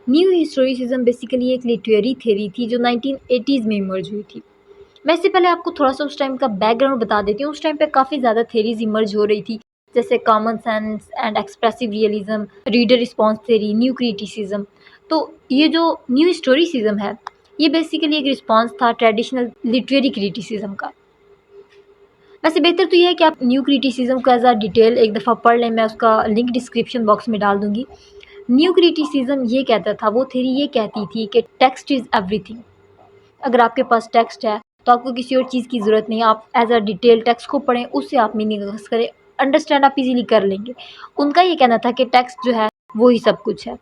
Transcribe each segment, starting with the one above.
New historicism basically एक literary theory थी जो 1980s में इमर्ज हुई थी। मैं इससे पहले आपको थोड़ा-सा उस टाइम का बैकग्राउंड बता देती हूँ। उस टाइम पे काफ़ी ज़्यादा थ्योरीज़ इमर्ज हो रही थी, जैसे common sense and expressive realism, reader response theory, new criticism. तो ये जो न्यू हिस्टोरिसिज्म है, ये बेसिकली एक रिस्पॉन्स था ट्रेडिशनल लिटरेरी क्रिटिसिज़्म का। वैसे बेहतर तो ये है कि आप न्यू क्रिटिसिज्म को एज़ अ डिटेल एक दफ़ा पढ़ लें, मैं उसका लिंक डिस्क्रिप्शन बॉक्स में डाल दूँगी। न्यू क्रिटिसिज्म ये कहता था, वो थ्योरी ये कहती थी कि टेक्स्ट इज़ एवरीथिंग। अगर आपके पास टेक्स्ट है, तो आपको किसी और चीज़ की ज़रूरत नहीं है, आप एज़ अ डिटेल टेक्स्ट को पढ़ें, उससे आप मीनिंग अक्स करें, अंडरस्टैंड आप ईज़िली कर लेंगे। उनका ये कहना था कि टेक्स्ट जो है, वो ही सब कुछ है।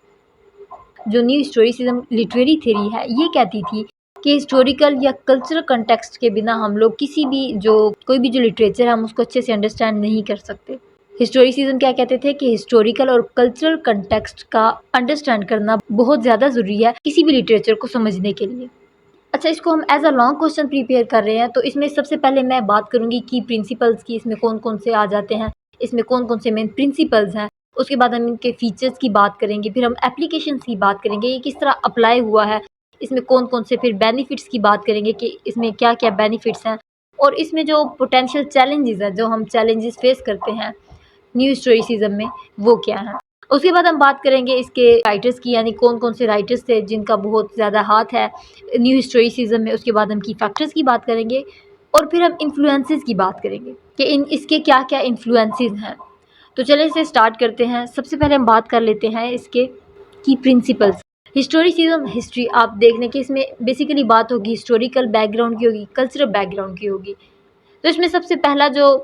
जो न्यू हिस्टोरिसिज्म लिटरेरी थ्योरी है, ये कहती थी कि हिस्टोरिकल या कल्चरल कॉन्टेक्स्ट के बिना हम लोग किसी भी कोई भी जो लिटरेचर है, हम उसको अच्छे से अंडरस्टैंड नहीं कर सकते। हिस्टोरिसिज्म क्या कहते थे कि हिस्टोरिकल और कल्चरल कॉन्टेक्स्ट का अंडरस्टैंड करना बहुत ज़्यादा ज़रूरी है किसी भी लिटरेचर को समझने के लिए। अच्छा, इसको हम as a long question prepare कर रहे हैं, तो इसमें सबसे पहले मैं बात करूँगी की प्रिंसिपल्स की, इसमें कौन-कौन से आ जाते हैं, इसमें कौन-कौन से मेन प्रिंसिपल्स हैं। उसके बाद हम इनके फीचर्स की बात करेंगे, फिर हम एप्लीकेशंस की बात करेंगे, ये किस तरह अप्लाई हुआ है, इसमें कौन-कौन से फिर बेनिफिट्स की बात करेंगे कि इसमें क्या-क्या बेनिफिट्स हैं, और इसमें जो पोटेंशियल चैलेंजेस हैं, जो हम चैलेंजेस फेस करते हैं न्यू हिस्टोरिसिज्म में, वो क्या हैं। उसके बाद हम बात करेंगे इसके राइटर्स की, यानी कौन-कौन से राइटर्स थे जिनका बहुत ज़्यादा हाथ है न्यू हिस्टोरिसिज्म में। उसके बाद हम की फैक्टर्स की बात करेंगे, और फिर हम इन्फ्लुएंसेस की बात करेंगे कि इसके क्या-क्या इन्फ्लुएंसेस हैं। तो चलिए इसे स्टार्ट करते हैं। सबसे पहले हम बात कर लेते हैं इसके की प्रिंसिपल्स। हिस्टोरिसिज्म हिस्ट्री आप देख लें कि इसमें बेसिकली बात होगी हिस्टोरिकल बैकग्राउंड की होगी, कल्चरल बैकग्राउंड की होगी। तो इसमें सबसे पहला जो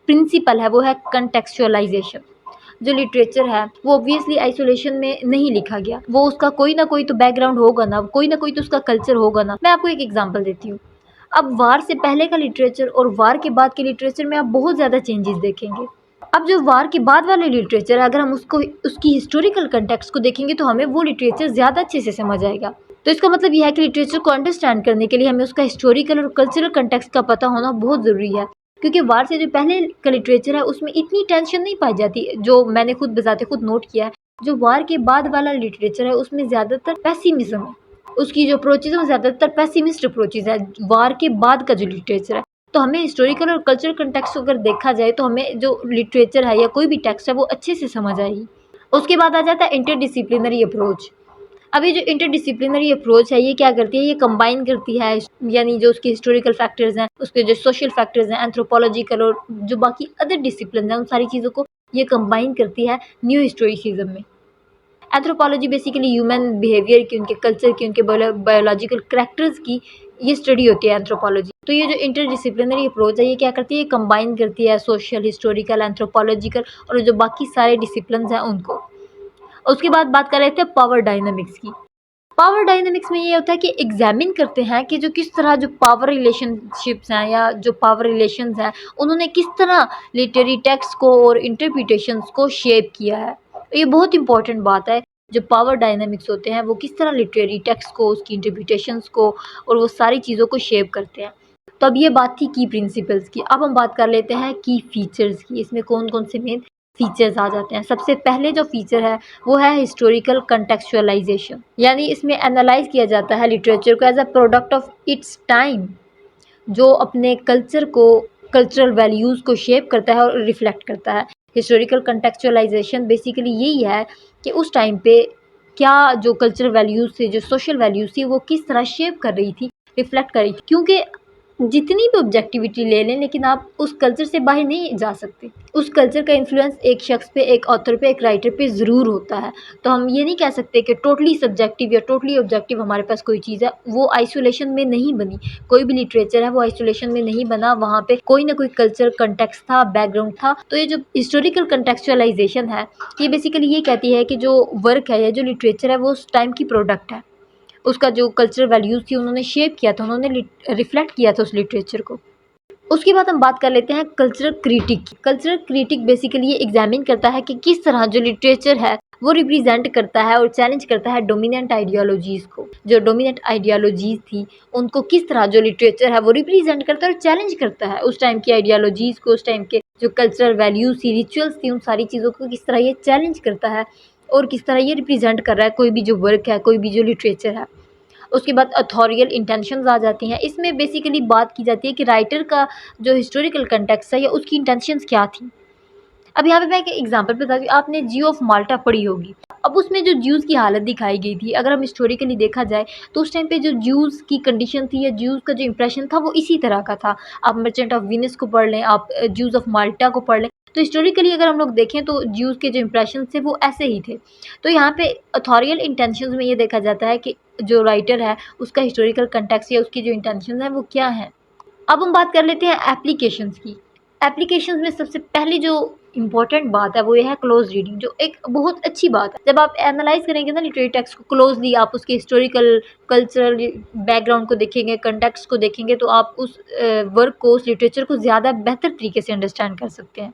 प्रिंसिपल है वो है कंटेक्चुअलाइजेशन। जो लिटरेचर है वो ऑब्वियसली आइसोलेशन में नहीं लिखा गया, वो उसका कोई ना कोई तो बैकग्राउंड होगा ना, कोई ना कोई तो उसका कल्चर होगा ना। मैं आपको एक एग्जांपल देती हूँ। अब वार से पहले का लिटरेचर और वार के बाद के लिटरेचर में आप बहुत ज़्यादा चेंजेस देखेंगे। अब जो वार के बाद वाले लिटरेचर है, अगर हम उसको उसकी हिस्टोरिकल कंटेक्स्ट को देखेंगे तो हमें वो लिटरेचर ज़्यादा अच्छे से समझ आएगा। तो इसका मतलब यह है कि लिटरेचर को अंडरस्टैंड करने के लिए हमें उसका हिस्टोरिकल और कल्चरल कंटेक्स्ट का पता होना बहुत ज़रूरी है, क्योंकि वार से जो पहले का लिटरेचर है उसमें इतनी टेंशन नहीं पाई जाती, जो मैंने खुद बजाते खुद नोट किया है। जो वार के बाद वाला लिटरेचर है उसमें ज़्यादातर पेसिमिज्म है, उसकी जो अप्रोचेज़ है वो ज़्यादातर पेसिमिस्ट अप्रोचेज़ है वार के बाद का जो लिटरेचर है। तो हमें हिस्टोरिकल और कल्चरल कंटेक्स्ट अगर देखा जाए तो हमें जो लिटरेचर है या कोई भी टेक्स्ट है वो अच्छे से समझ आएगी। उसके बाद आ जाता है इंटरडिसिप्लिनरी अप्रोच। अब ये जो इंटरडिसिप्लिनरी अप्रोच है ये क्या करती है, ये कंबाइन करती है, यानी जो उसके हिस्टोरिकल फैक्टर्स हैं, उसके जो सोशल फैक्टर्स हैं, एंथ्रोपोलॉजिकल और जो बाकी अदर डिसिप्लिन हैं, उन सारी चीज़ों को ये कंबाइन करती है न्यू हिस्टोरिसिज्म में। एंथ्रोपोलॉजी बेसिकली ह्यूमन बिहेवियर की, उनके कल्चर की, उनके बायोलॉजिकल करैक्टर्स की ये स्टडी होती है एंथ्रोपोलॉजी। तो ये जो इंटरडिसिप्लिनरी अप्रोच है ये क्या करती है, ये कंबाइन करती है सोशल, हिस्टोरिकल, एंथ्रोपोलॉजिकल और जो बाकी सारे डिसिप्लिन हैं उनको। उसके बाद बात कर रहे थे पावर डायनामिक्स की। पावर डायनामिक्स में ये होता है कि एग्जामिन करते हैं कि जो किस तरह जो पावर रिलेशनशिप्स हैं या जो पावर रिलेशंस हैं उन्होंने किस तरह लिटरेरी टेक्स्ट को और इंटरप्रिटेशंस को शेप किया है। ये बहुत इंपॉर्टेंट बात है, जो पावर डायनामिक्स होते हैं वो किस तरह लिटरेरी टेक्स्ट को, उसकी इंटरप्रिटेशंस को और वो सारी चीज़ों को शेप करते हैं। तो अब ये बात थी की प्रिंसिपल्स की। अब हम बात कर लेते हैं की फीचर्स की। इसमें कौन कौन से मेन फीचर्स आ जाते हैं। सबसे पहले जो फीचर है वो है हिस्टोरिकल कंटेक्चुअलाइजेशन, यानी इसमें एनालाइज किया जाता है लिटरेचर को as a product of its time, जो अपने कल्चर को, कल्चरल वैल्यूज़ को शेप करता है और रिफ्लेक्ट करता है। हिस्टोरिकल कंटेक्चुअलाइजेशन बेसिकली यही है कि उस टाइम पे क्या जो कल्चरल वैल्यूज़ थे, जो सोशल वैल्यूज़ थी, वो किस तरह शेप कर रही थी, रिफ्लेक्ट कर रही थी। क्योंकि जितनी भी ऑब्जेक्टिविटी ले लें लेकिन आप उस कल्चर से बाहर नहीं जा सकते। उस कल्चर का इन्फ्लुएंस एक शख्स पे, एक ऑथर पे, एक राइटर पे ज़रूर होता है। तो हम ये नहीं कह सकते कि टोटली सब्जेक्टिव या टोटली ऑब्जेक्टिव हमारे पास कोई चीज़ है, वो आइसोलेशन में नहीं बनी। कोई भी लिटरेचर है वो आइसोलेशन में नहीं बना, वहाँ पे कोई ना कोई कल्चर कंटेक्स्ट था, बैकग्राउंड था। तो ये जो हिस्टोरिकल कंटेक्चुअलाइजेशन है ये बेसिकली ये कहती है कि जो वर्क है या जो लिटरेचर है वो उस टाइम की प्रोडक्ट है, उसका जो कल्चरल वैल्यूज़ थी उन्होंने शेप किया था, उन्होंने रिफ्लेक्ट किया था उस लिटरेचर को। उसके बाद हम बात कर लेते हैं कल्चरल क्रिटिक की। कल्चरल क्रिटिक बेसिकली ये एग्जामिन करता है कि किस तरह जो लिटरेचर है वो रिप्रेजेंट करता है और चैलेंज करता है डोमिनेंट आइडियोलॉजीज़ को। जो डोमिनेंट आइडियोलॉजीज़ थी उनको किस तरह जो लिटरेचर है वो रिप्रेजेंट करता है और चैलेंज करता है उस टाइम की आइडियोलॉजीज़ को, उस टाइम के जो कल्चरल वैल्यूज़ थी, रिचुअल्स थी, उन सारी चीज़ों को किस तरह ये चैलेंज करता है और किस तरह ये रिप्रेजेंट कर रहा है कोई भी जो वर्क है, कोई भी जो लिटरेचर है। उसके बाद अथॉरियल इंटेंशंस आ जाती हैं। इसमें बेसिकली बात की जाती है कि राइटर का जो हिस्टोरिकल कंटेक्स्ट है या उसकी इंटेंशंस क्या थी। अब यहाँ पे मैं एक एग्जांपल बताती हूँ, आपने जियो ऑफ माल्टा पढ़ी होगी। अब उसमें जो ज्यूज़ की हालत दिखाई गई थी, अगर हम हिस्टोरिकली देखा जाए तो उस टाइम पे जो ज्यूज़ की कंडीशन थी या ज्यूज़ का जो इंप्रेशन था वो इसी तरह का था। आप मर्चेंट ऑफ वेनिस को पढ़ लें, आप ज्यूज़ ऑफ माल्टा को पढ़ लें, तो हिस्टोरिकली अगर हम लोग देखें तो ज्यूज़ के जो इंप्रेशन थे वो ऐसे ही थे। तो यहाँ पे अथॉरियल इंटेंशंस में ये देखा जाता है कि जो राइटर है उसका हिस्टोरिकल कंटेक्स्ट या उसकी जो इंटेंशन है वो क्या है। अब हम बात कर लेते हैं एप्लीकेशंस की। एप्लीकेशंस में सबसे पहली जो इम्पोर्टेंट बात है वो ये है क्लोज रीडिंग, जो एक बहुत अच्छी बात है। जब आप एनालाइज करेंगे ना लिटरेरी टेक्स्ट को क्लोजली, आप उसके हिस्टोरिकल कल्चरल बैकग्राउंड को देखेंगे, कंटेक्स्ट को देखेंगे, तो आप उस वर्क को, उस लिटरेचर को ज़्यादा बेहतर तरीके से अंडरस्टैंड कर सकते हैं।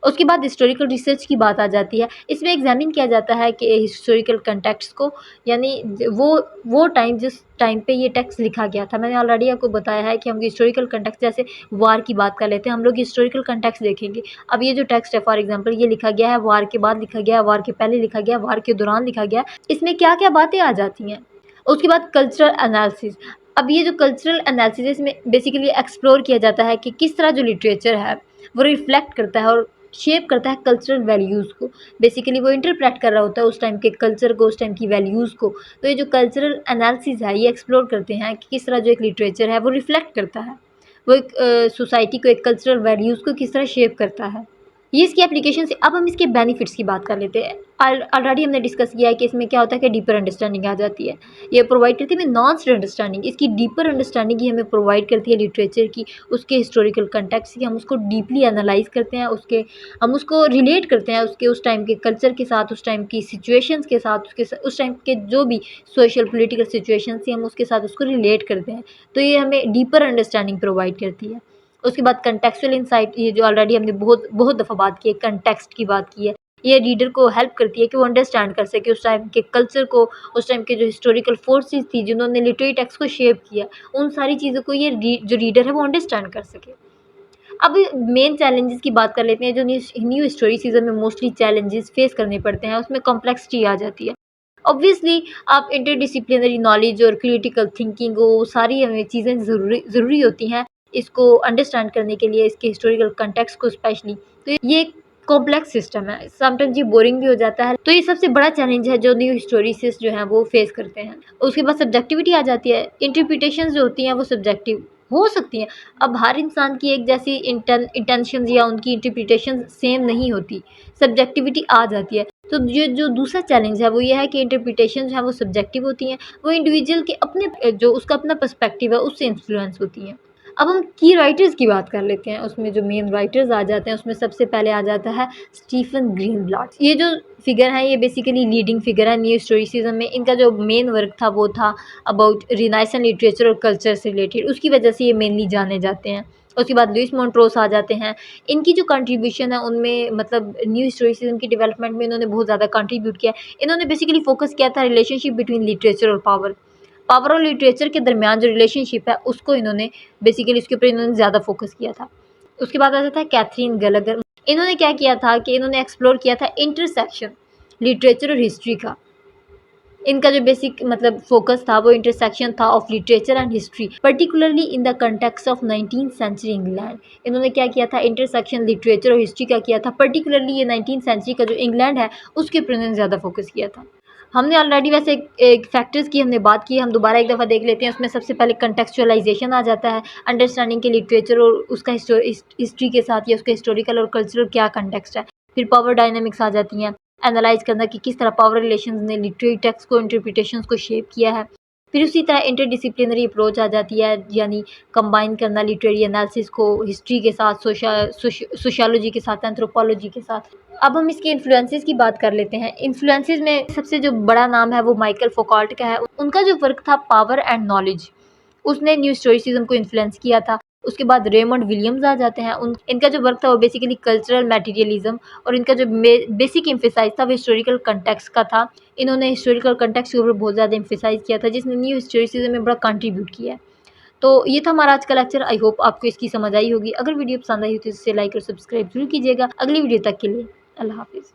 उसके बाद हिस्टोरिकल रिसर्च की बात आ जाती है। इसमें एग्जामिन किया जाता है कि हिस्टोरिकल कंटेक्स्ट को, यानी वो टाइम जिस टाइम पे ये टेक्स्ट लिखा गया था। मैंने ऑलरेडी आपको बताया है कि हम हिस्टोरिकल कंटेक्स्ट, जैसे वार की बात कर लेते हैं, हम लोग हिस्टोरिकल कंटेक्स्ट देखेंगे। अब ये जो टेक्स्ट है फॉर एग्जांपल ये लिखा गया है, वार के बाद लिखा गया है, वार के पहले लिखा गया है, वार के दौरान लिखा गया है, इसमें क्या क्या बातें आ जाती हैं। उसके बाद कल्चरल एनालिसिस। अब ये जो कल्चरल एनालिसिस में बेसिकली एक्सप्लोर किया जाता है कि किस तरह जो लिटरेचर है वो रिफ्लेक्ट करता है और शेप करता है कल्चरल वैल्यूज़ को। बेसिकली वो इंटरप्रेट कर रहा होता है उस टाइम के कल्चर को, उस टाइम की वैल्यूज़ को। तो ये जो कल्चरल एनालिसिस है ये एक्सप्लोर करते हैं कि किस तरह जो एक लिटरेचर है वो रिफ्लेक्ट करता है, वो एक सोसाइटी को, एक कल्चरल वैल्यूज़ को किस तरह शेप करता है। ये इसकी एप्लीकेशन से। अब हम इसके बेनिफिट्स की बात कर लेते हैं। ऑलरेडी हमने डिस्कस किया है कि इसमें क्या होता है कि डीपर अंडरस्टैंडिंग आ जाती है। ये प्रोवाइड करती है हमें नॉन स्टेट अंडरस्टैंडिंग, इसकी डीपर अंडरस्टैंडिंग ही हमें प्रोवाइड करती है लिटरेचर की, उसके हिस्टोरिकल कंटेक्स्ट की। हम उसको डीपली एनालाइज करते हैं, हम उसको रिलेट करते हैं उसके उस टाइम के कल्चर के साथ, उस टाइम की सिचुएशंस के साथ, उस टाइम के जो भी सोशल पोलिटिकल सिचुएशन थी हम उसके साथ उसको रिलेट करते हैं। तो ये हमें डीपर अंडरस्टैंडिंग प्रोवाइड करती है। उसके बाद कंटेक्चुअल इंसाइट, ये जो ऑलरेडी हमने बहुत बहुत दफ़ा बात की है, कंटेक्स्ट की बात की है। ये रीडर को हेल्प करती है कि वो अंडरस्टैंड कर सके उस टाइम के कल्चर को, उस टाइम के जो हिस्टोरिकल फोर्सेस थी जिन्होंने लिटरेरी टेक्स्ट को शेप किया, उन सारी चीज़ों को ये जो रीडर है वो अंडरस्टैंड कर सके। अब मेन चैलेंजेस की बात कर लेते हैं जो न्यू हिस्टोरिसिज्म में मोस्टली चैलेंजेस फेस करने पड़ते हैं। उसमें कॉम्प्लेक्सिटी आ जाती है। ऑब्वियसली आप इंटरडिसिप्लिनरी नॉलेज और क्रिटिकल थिंकिंग, वो सारी हमें चीज़ें ज़रूरी होती हैं इसको अंडरस्टैंड करने के लिए, इसके हिस्टोरिकल कंटेक्स्ट को स्पेशली। तो ये एक कॉम्प्लेक्स सिस्टम है, समटाइम्स ये बोरिंग भी हो जाता है। तो ये सबसे बड़ा चैलेंज है जो न्यू हिस्टोरिसिस्ट जो हैं वो फेस करते हैं। उसके बाद सब्जेक्टिविटी आ जाती है। इंटरप्रिटेशंस जो होती हैं वो सब्जेक्टिव हो सकती हैं। अब हर इंसान की एक जैसी इंटेंशंस या उनकी इंटरप्रिटेशन सेम नहीं होती, सब्जेक्टिविटी आ जाती है। तो ये जो दूसरा चैलेंज है वो ये है कि इंटरप्रिटेशन जो है वो सब्जेक्टिव होती हैं, वो इंडिविजुअल के अपने जो उसका अपना पर्सपेक्टिव है उससे इन्फ्लुएंस होती हैं। अब हम की राइटर्स की बात कर लेते हैं। उसमें जो मेन राइटर्स आ जाते हैं उसमें सबसे पहले आ जाता है स्टीफन ग्रीनब्लाट। ये जो फिगर है ये बेसिकली लीडिंग फिगर है न्यू हिस्टोरिसिज्म में। इनका जो मेन वर्क था वो था अबाउट रिनाइसेंस लिटरेचर और कल्चर से रिलेटेड, उसकी वजह से ये मेनली जाने जाते हैं। उसके बाद लुइस मोंट्रोस आ जाते हैं। इनकी जो कंट्रीब्यूशन है उनमें मतलब न्यू हिस्टोरिसिज्म की डेवलपमेंट में इन्होंने बहुत ज़्यादा कंट्रीब्यूट किया। इन्होंने बेसिकली फोकस किया था रिलेशनशिप बिटवीन लिटरेचर और पावर, पावर और लिटरेचर के दरमियान जो रिलेशनशिप है उसको इन्होंने बेसिकली उसके ऊपर इन्होंने ज़्यादा फोकस किया था। उसके बाद आ जाता है कैथरीन गैलागर। इन्होंने क्या किया था कि इन्होंने एक्सप्लोर किया था इंटरसेक्शन लिटरेचर और हिस्ट्री का। इनका जो बेसिक मतलब फोकस था वो इंटरसेक्शन था of literature and history, particularly in the context of 19th century England. इन्होंने क्या किया था, इंटरसेक्शन लिटरेचर और हिस्ट्री का किया था, पर्टिकुलरली ये 19th सेंचुरी का जो इंग्लैंड है उसके ऊपर इन्होंने ज़्यादा फोकस किया था। हमने ऑलरेडी वैसे एक फैक्टर्स की हमने बात की, हम दोबारा एक दफ़ा देख लेते हैं। उसमें सबसे पहले कंटेक्चुअलाइजेशन आ जाता है, अंडरस्टैंडिंग के लिटरेचर और उसका हिस्ट्री के साथ या उसका हिस्टोरिकल और कल्चरल क्या कंटेक्स्ट है। फिर पावर डायनामिक्स आ जाती हैं, एनालाइज करना कि किस तरह पावर रिलेशंस ने लिटरेरी टेक्स्ट को, इंटरप्रिटेशंस को शेप किया है। फिर उसी तरह इंटरडिसिप्लिनरी अप्रोच आ जाती है, यानी कंबाइन करना लिटरेरी एनालिसिस को हिस्ट्री के साथ, सोशियोलॉजी के साथ, एंथ्रोपोलॉजी के साथ। अब हम इसके इन्फ्लुएंसेस की बात कर लेते हैं। इन्फ्लुएंसेस में सबसे जो बड़ा नाम है वो माइकल फोकॉल्ट का है। उनका जो वर्क था पावर एंड नॉलेज, उसने न्यू हिस्टोरिसिज्म को इन्फ्लुएंस किया था। उसके बाद रेमंड विलियम्स आ जाते हैं। इनका जो वर्क था वो बेसिकली कल्चरल मटेरियलिज्म, और इनका जो बेसिक एम्फेसाइज था वो हिस्टोरिकल कंटेक्स्ट का था। इन्होंने हिस्टोरिकल कंटेक्स्ट के ऊपर बहुत ज़्यादा एम्फेसाइज किया था, जिसने न्यू हिस्टोरिसिज्म में बड़ा कंट्रीब्यूट किया है। तो ये था हमारा आज का लेक्चर। आई होप आपको इसकी समझ आई होगी। अगर वीडियो पसंद आई हो तो इसे लाइक और सब्सक्राइब जरूर कीजिएगा। अगली वीडियो तक के लिए अल्लाह हाफिज़।